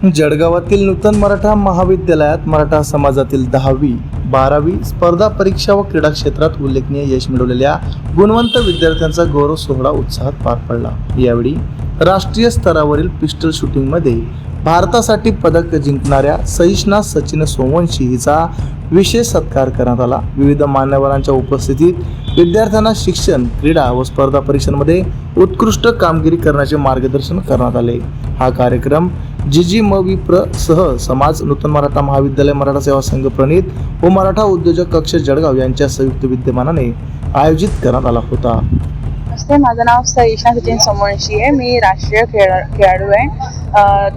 जळगावातील नूतन मराठा महाविद्यालयात मराठा समाजातील 10वी 12वी स्पर्धा परीक्षा व क्रीडा क्षेत्रात उल्लेखनीय यश मिळवलेल्या गुणवंत विद्यार्थ्यांचा गौरव सोहळा उत्साहात पार पडला। यावेळी राष्ट्रीय स्तरावरील पिस्टल शूटिंगमध्ये भारतासाठी पदक जिंकणाऱ्या सहिष्णा सचिन सोमवंशी हिचा विशेष सत्कार करण्यात आला। विविध मान्यवरांच्या उपस्थितीत विद्यार्थ्यांना शिक्षण, क्रीडा व स्पर्धा परीक्षांमध्ये उत्कृष्ट कामगिरी करण्याचे मार्गदर्शन करण्यात आले। हा कार्यक्रम GGMविप्र सह समाज, नूतन मराठा महाविद्यालय, मराठा सेवा संघ प्रणित व मराठा उद्योजक कक्ष जळगाव यांच्या संयुक्त विद्यमानाने आयोजित करण्यात आला होता। नमस्ते, माझं नाव सहिष्णा सचिन सोमवंशी आहे। मी राष्ट्रीय खेळाडू आहे।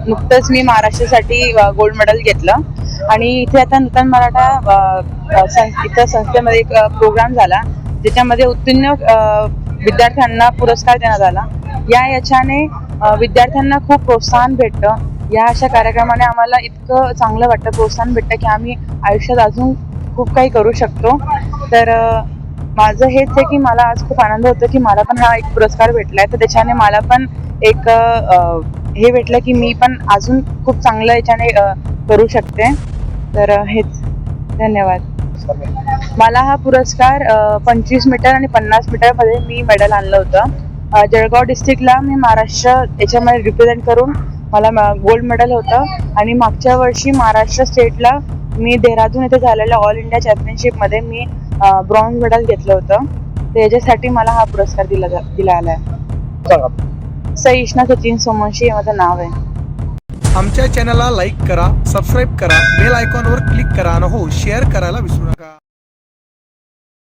नुकतंच मी महाराष्ट्रासाठी गोल्ड मेडल घेतलं आणि इथे आता नूतन मराठा इथं संस्थेमध्ये एक प्रोग्राम झाला ज्याच्यामध्ये उत्तीर्ण विद्यार्थ्यांना पुरस्कार देण्यात आला। याच्याने विद्यार्थ्यांना खूप प्रोत्साहन भेटतं। या अशा कार्यक्रमाने आम्हाला इतकं चांगलं वाटतं, प्रोत्साहन भेटतं की आम्ही आयुष्यात अजून खूप काही करू शकतो। तर माझं हेच आहे की मला आज खूप आनंद होतो की मला पण हा एक पुरस्कार भेटलाय, तर त्याच्याने मला पण एक हे भेटलं की मी पण अजून खूप चांगलं याच्याने करू शकते। तर हेच, धन्यवाद। मला हा पुरस्कार 25 मीटर आणि 50 मीटरमध्ये मी मेडल आणलं होतं। जळगाव डिस्ट्रिक्टला मी महाराष्ट्र याच्यामध्ये रिप्रेझेंट करून मला गोल्ड मेडल होतं आणि मागच्या वर्षी महाराष्ट्र स्टेटला मी देहरादून येथे झालेल्या ऑल इंडिया चॅम्पियनशिपमध्ये मी ब्रॉन्झ मेडल घेतलं होतं। तर याच्यासाठी मला हा पुरस्कार दिला आलाय। सहिष्णा सचिन सोमवंशी हे माझं नाव आहे। आमच्या चॅनलला लाईक करा, सबस्क्राईब करा, बेल आयकॉनवर क्लिक करा आणि हो शेअर करायला विसरू नका।